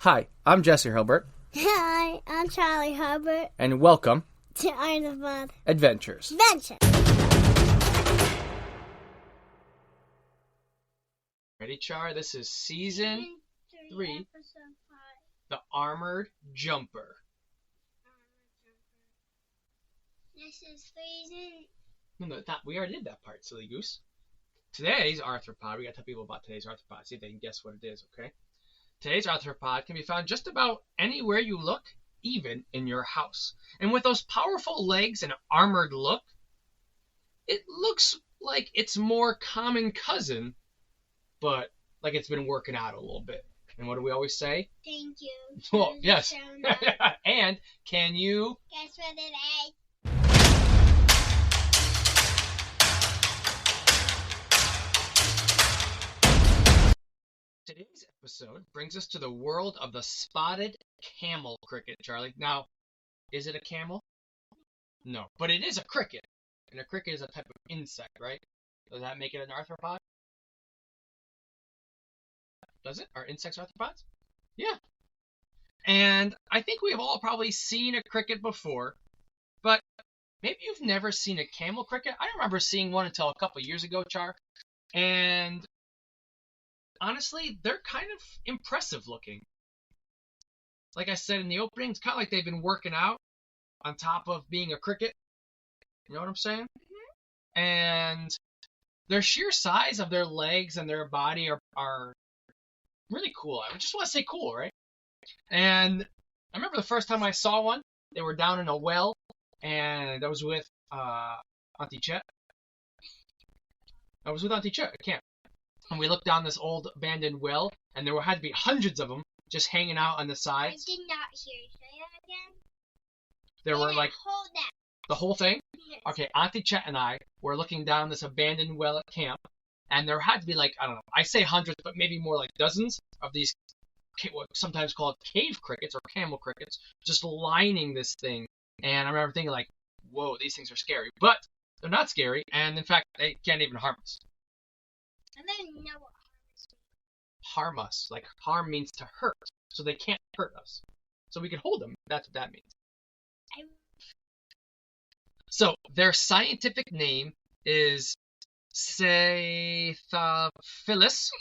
Hi, I'm Jesse Hilbert. Hi, I'm Charlie Hubbard. And welcome to Arnavon Adventures. Ready, Char? This is Season 3, Episode 5. The Armored Jumper. This is freezing. No, we already did that part, silly goose. Today's arthropod, we gotta tell people about today's arthropod, see if they can guess what it is, okay? Today's arthropod can be found just about anywhere you look, even in your house. And with those powerful legs and armored look, it looks like its more common cousin, but like it's been working out a little bit. And what do we always say? Thank you. Well, yes. And can you Guess what it is? Today's episode brings us to the world of the spotted camel cricket, Charlie. Now, is it a camel? No, but it is a cricket. And a cricket is a type of insect, right? Does that make it an arthropod? Does it? Are insects arthropods? Yeah. And I think we have all probably seen a cricket before, but maybe you've never seen a camel cricket. I don't remember seeing one until a couple years ago, Char. And honestly, they're kind of impressive looking. Like I said in the opening, it's kind of like they've been working out on top of being a cricket. You know what I'm saying? Mm-hmm. And their sheer size of their legs and their body are really cool. I just want to say cool, right? And I remember the first time I saw one, they were down in a well, and I was with Auntie Chet. I was with Auntie Chet at camp. And we looked down this old abandoned well, and there had to be hundreds of them just hanging out on the sides. I did not hear you. Say that again. There were like Hold that. the whole thing. Yes. Okay, Auntie Chet and I were looking down this abandoned well at camp, and there had to be like, I don't know, I say hundreds, but maybe more like dozens of these what sometimes called cave crickets or camel crickets just lining this thing. And I remember thinking like, whoa, these things are scary. But they're not scary, and in fact, they can't even harm us. I don't know what Harm us. Like, harm means to hurt. So they can't hurt us. So we can hold them. That's what that means. So their scientific name is Cephalophilus.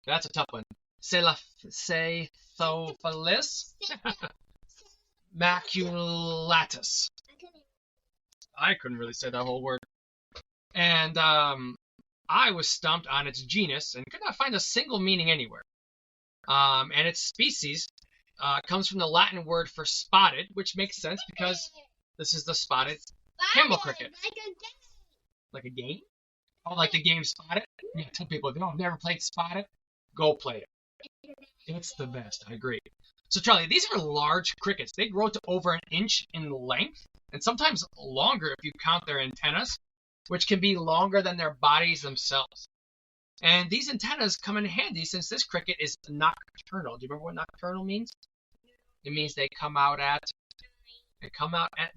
That's a tough one. Cephalophilus maculatus. I couldn't really say that whole word. And I was stumped on its genus and could not find a single meaning anywhere. And its species comes from the Latin word for spotted, which makes sense because this is the spotted camel cricket. Like a game? Oh, like the game Spotted? Yeah, tell people, if you don't never played Spotted, go play it. It's the best, I agree. So, Charlie, these are large crickets. They grow to over an inch in length, and sometimes longer if you count their antennas, which can be longer than their bodies themselves. And these antennas come in handy since this cricket is nocturnal. Do you remember what nocturnal means? It means they come out at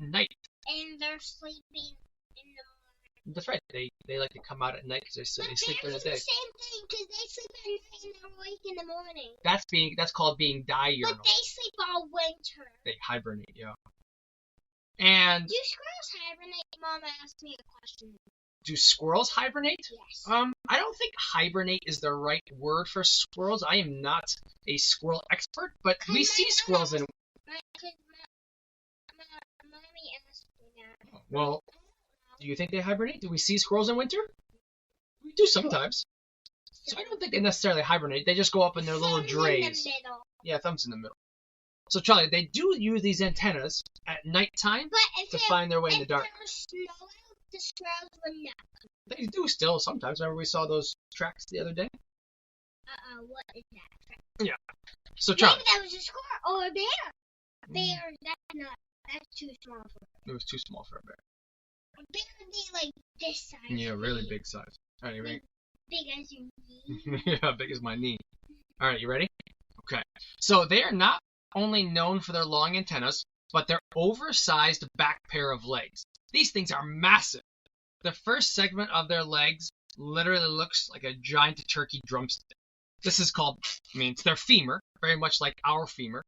night. And they're sleeping in the morning. That's right. They like to come out at night because they sleep during the day. It's the same thing because they sleep at night and they're awake in the morning. That's called being diurnal. But they sleep all winter. They hibernate, yeah. And Do squirrels hibernate? Mama asked me a question. do squirrels hibernate? Yes. I don't think hibernate is the right word for squirrels. I am not a squirrel expert, but we see squirrels in. Mommy asked me that. Well, do you think they hibernate? Do we see squirrels in winter? We do sometimes. So I don't think they necessarily hibernate. They just go up in their little drays. In the middle. Yeah, thumbs in the middle. So Charlie, they do use these antennas at nighttime to find their way in the dark. If there was snow out, the squirrels would not. They do still sometimes. Remember we saw those tracks the other day? What is that? Yeah. So Charlie. Maybe that was a squirrel or a bear. A bear, that's too small for a bear. It was too small for a bear. A bear would be like this size. Yeah, really big size. All right, you ready? Big as your knee. Yeah, big as my knee. All right, you ready? Okay. So they are not only known for their long antennas, but their oversized back pair of legs. These things are massive. The first segment of their legs literally looks like a giant turkey drumstick. This is called, it's their femur, very much like our femur.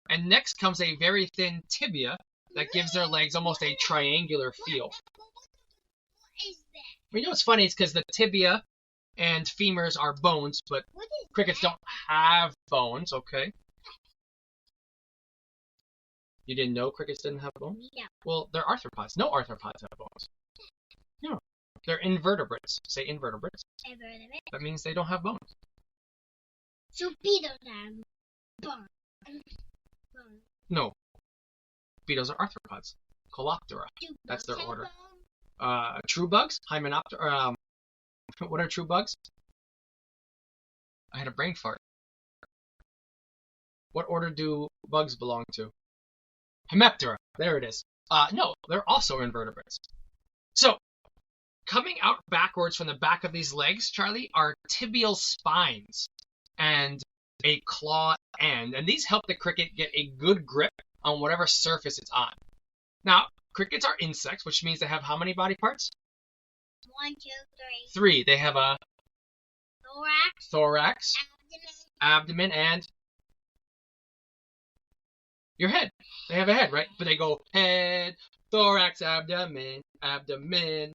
And next comes a very thin tibia that gives their legs almost a triangular feel. What is that? You know what's funny? It's because the tibia and femurs are bones, but crickets don't have bones, okay? You didn't know crickets didn't have bones? Yeah. Well, they're arthropods. No arthropods have bones. No. They're invertebrates. Say invertebrates. Invertebrate. That means they don't have bones. So beetles have bones. No. Beetles are arthropods. Coloptera. That's their order. True bugs? Hymenoptera. What are true bugs? I had a brain fart. What order do bugs belong to? Hemiptera. There it is. No, they're also invertebrates. So, coming out backwards from the back of these legs, Charlie, are tibial spines and a claw end. And these help the cricket get a good grip on whatever surface it's on. Now, crickets are insects, which means they have how many body parts? 1, 2, 3. 3. They have a thorax, abdomen, and your head. They have a head, right? But they go head, thorax, abdomen, abdomen,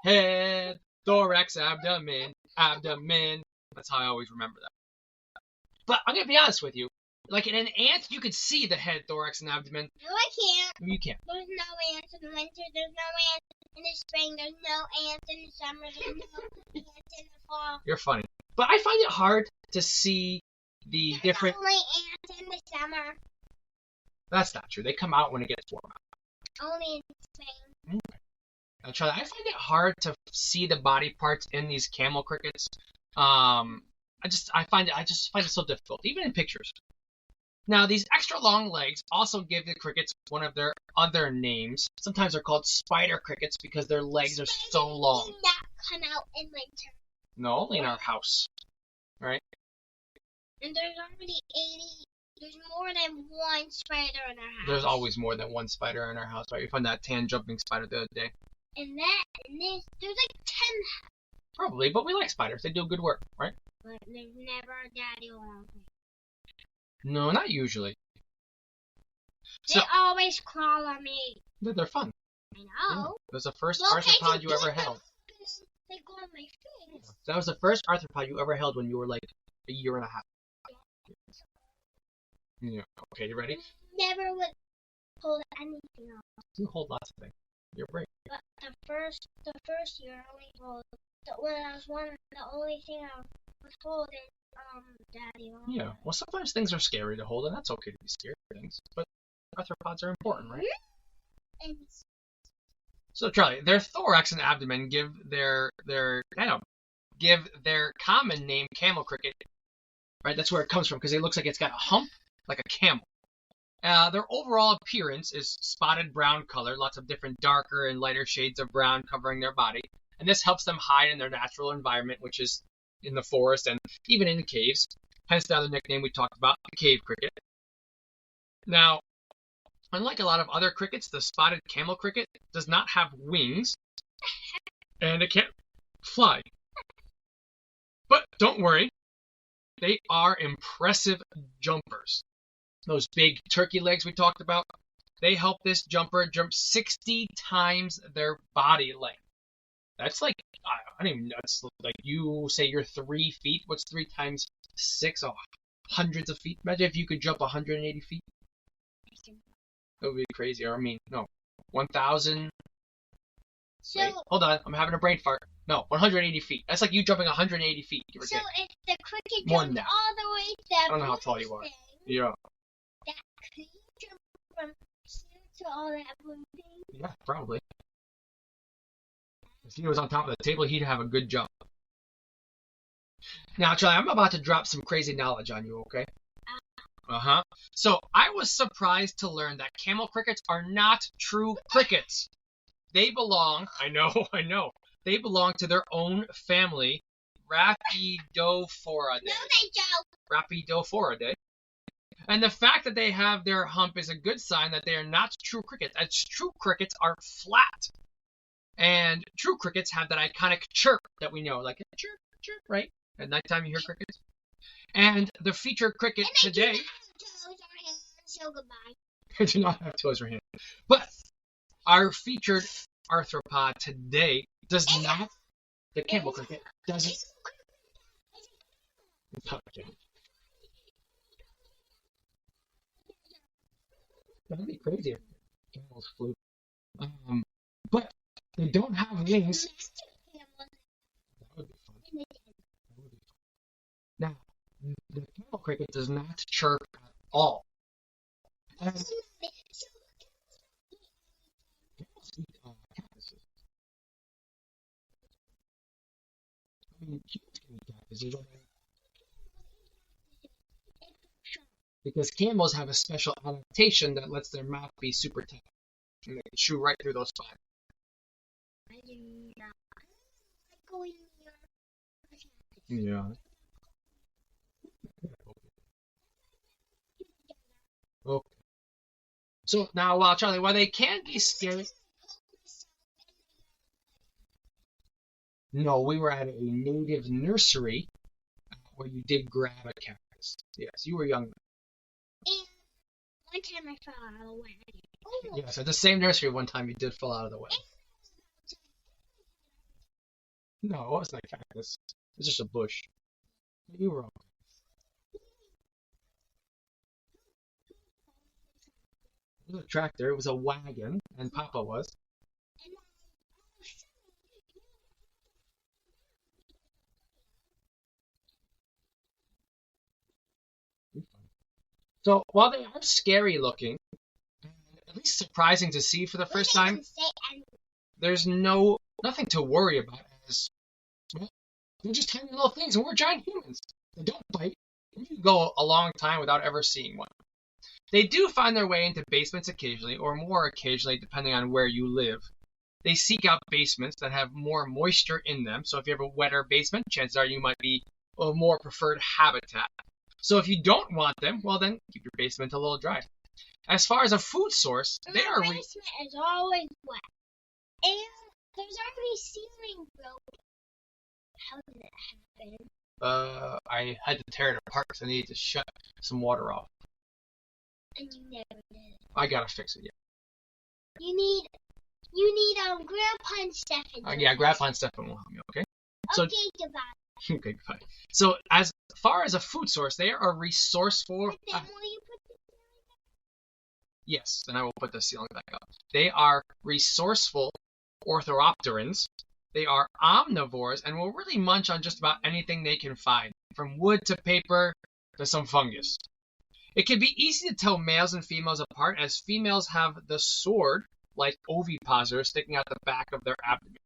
head, thorax, abdomen, abdomen. That's how I always remember that. But I'm going to be honest with you. Like in an ant, you could see the head, thorax, and abdomen. No, I can't. You can't. There's no ants in the winter. There's no ants in the spring. There's no ants in the summer. There's no ants in the fall. You're funny. But I find it hard to see the different... Only ants in the summer. That's not true. They come out when it gets warm out. Only in the spring. Okay. Now, Charlie, I find it hard to see the body parts in these camel crickets. I just find it so difficult, even in pictures. Now, these extra long legs also give the crickets one of their other names. Sometimes they're called spider crickets because their legs are so long. Do not come out in winter. No, only in our house, right? And there's already 80. There's more than one spider in our house. There's always more than one spider in our house, right? We found that tan jumping spider the other day. And that, and this, there's like 10. Probably, but we like spiders. They do good work, right? But there's never a daddy long. No, not usually. They always crawl on me. They're fun. I know. Yeah. It was the first arthropod you ever held. They go on my face. That was the first arthropod you ever held when you were like a year and a half. Yeah. Okay, you ready? Never would hold anything else. You hold lots of things. You're brave. But the first year I only hold. When I was 1, the only thing I was holding, daddy long. Yeah. Well, sometimes things are scary to hold, and that's okay to be scared of things. But arthropods are important, right? And so, Charlie, their thorax and abdomen give their common name camel cricket, right? That's where it comes from because it looks like it's got a hump like a camel. Their overall appearance is spotted brown color, lots of different darker and lighter shades of brown covering their body, and this helps them hide in their natural environment, which is in the forest and even in the caves. Hence the other nickname we talked about, the cave cricket. Now, unlike a lot of other crickets, the spotted camel cricket does not have wings, and it can't fly. But don't worry, they are impressive jumpers. Those big turkey legs we talked about, they help this jumper jump 60 times their body length. That's like, I don't even know, that's like you say you're 3 feet. What's 3 times 6? Oh, hundreds of feet. Imagine if you could jump 180 feet. That would be crazy. Or, 1,000. So, wait, hold on, I'm having a brain fart. No, 180 feet. That's like you jumping 180 feet. So if the cricket more jumps than that. all the way to I don't know how tall you are. Yeah. That could you jump from here to all that blue thing? Yeah, probably. If he was on top of the table, he'd have a good jump. Now, Charlie, I'm about to drop some crazy knowledge on you, okay? So, I was surprised to learn that camel crickets are not true crickets. They belong, I know, they belong to their own family, Rhapidophoridae. No, they don't. Rhapidophoridae. And the fact that they have their hump is a good sign that they are not true crickets, as true crickets are flat. And true crickets have that iconic chirp that we know, like a chirp, chirp, right? At nighttime you hear crickets. And the featured cricket today. So goodbye. I do not have toes or hands. But our featured arthropod today does not. The camel cricket doesn't. That'd be crazy if camels flew. But they don't have wings. That would be fun. That would be fun. Now, the camel cricket does not chirp at all. Camels eat cactuses. I mean, humans can eat cactuses, don't they? Because camels have a special adaptation that lets their mouth be super tight. And they can chew right through those spines. I do not like going near. Yeah. Okay. So now, Charlie, while they can be scary. No, we were at a native nursery where you did grab a cactus. Yes, you were young. And one time I fell out of the wagon. Yes, at the same nursery one time you did fall out of the wagon. No, it wasn't a cactus. It was just a bush. You were wrong. It was a tractor, it was a wagon, and Papa was. So while they are scary looking, and at least surprising to see for the first time, there's nothing to worry about as well, they're just tiny little things and we're giant humans. They don't bite. You can go a long time without ever seeing one. They do find their way into basements occasionally, or more occasionally depending on where you live. They seek out basements that have more moisture in them, so if you have a wetter basement, chances are you might be a more preferred habitat. So if you don't want them, well then keep your basement a little dry. As far as a food source, they are. My basement is always wet, and there's already ceiling broken. How did it happen? I had to tear it apart because I needed to shut some water off. And you never did. I gotta fix it, yeah. You need Grandpa and Stephen. Yeah, Grandpa and Stephen will help me, okay? So, okay, goodbye. Okay, goodbye. So, as far as a food source, they are resourceful. Then will you put the ceiling back? Yes, then I will put the ceiling back up. They are resourceful orthopterans. They are omnivores and will really munch on just about anything they can find, from wood to paper to some fungus. It can be easy to tell males and females apart, as females have the sword-like ovipositor sticking out the back of their abdomen.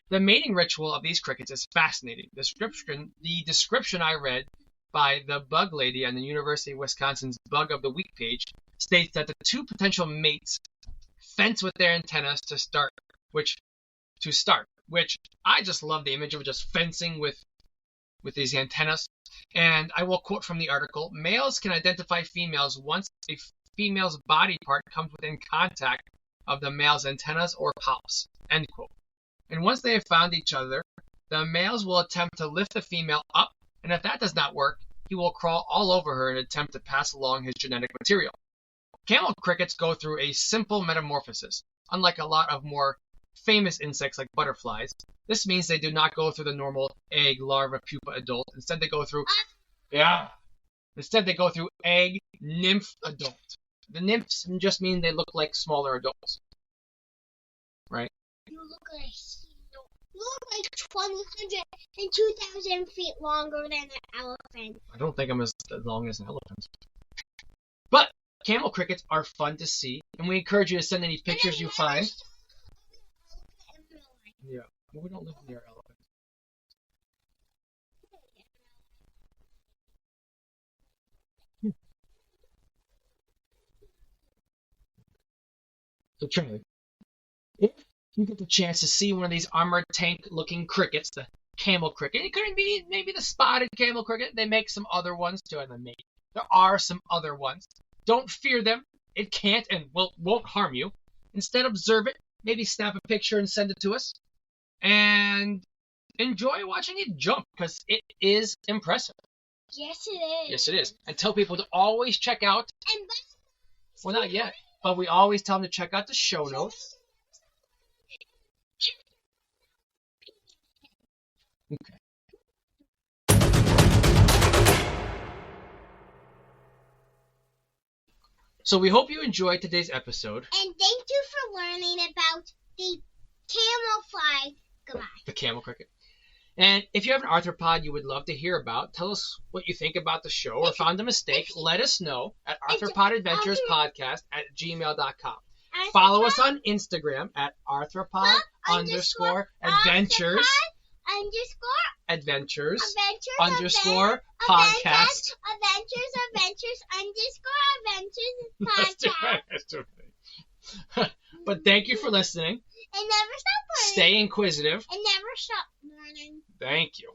The mating ritual of these crickets is fascinating. The description I read by the bug lady on the University of Wisconsin's Bug of the Week page states that the two potential mates fence with their antennas to start, which I just love the image of just fencing with these antennas. And I will quote from the article: males can identify females once a female's body part comes within contact of the male's antennas or palps. End quote. And once they have found each other, the males will attempt to lift the female up, and if that does not work, he will crawl all over her and attempt to pass along his genetic material. Camel crickets go through a simple metamorphosis. Unlike a lot of more famous insects like butterflies, this means they do not go through the normal egg, larva, pupa, adult. Instead, they go through egg, nymph, adult. The nymphs just mean they look like smaller adults, right? You look like 1,200 and 2,000 feet longer than an elephant. I don't think I'm as long as an elephant. But camel crickets are fun to see, and we encourage you to send any pictures you find. Yeah, well, we don't live near elephants. So Charlie, if you get the chance to see one of these armored tank-looking crickets, the camel cricket, it could be maybe the spotted camel cricket. They make some other ones too, and there are some other ones. Don't fear them. It can't and won't harm you. Instead, observe it. Maybe snap a picture and send it to us. And enjoy watching it jump, because it is impressive. Yes, it is. Yes, it is. And tell people to always check out. And well, not yet, but we always tell them to check out the show notes. Okay. So we hope you enjoyed today's episode. And thank you for learning about the camouflage. Goodbye. The camel cricket. And if you have an arthropod you would love to hear about, tell us what you think about the show or found a mistake. Let us know at arthropodadventurespodcast@gmail.com. Follow us on Instagram at arthropod_adventures. Adventures _podcast. Adventures podcast. But thank you for listening. And never stop learning. Stay inquisitive. And never stop learning. Thank you.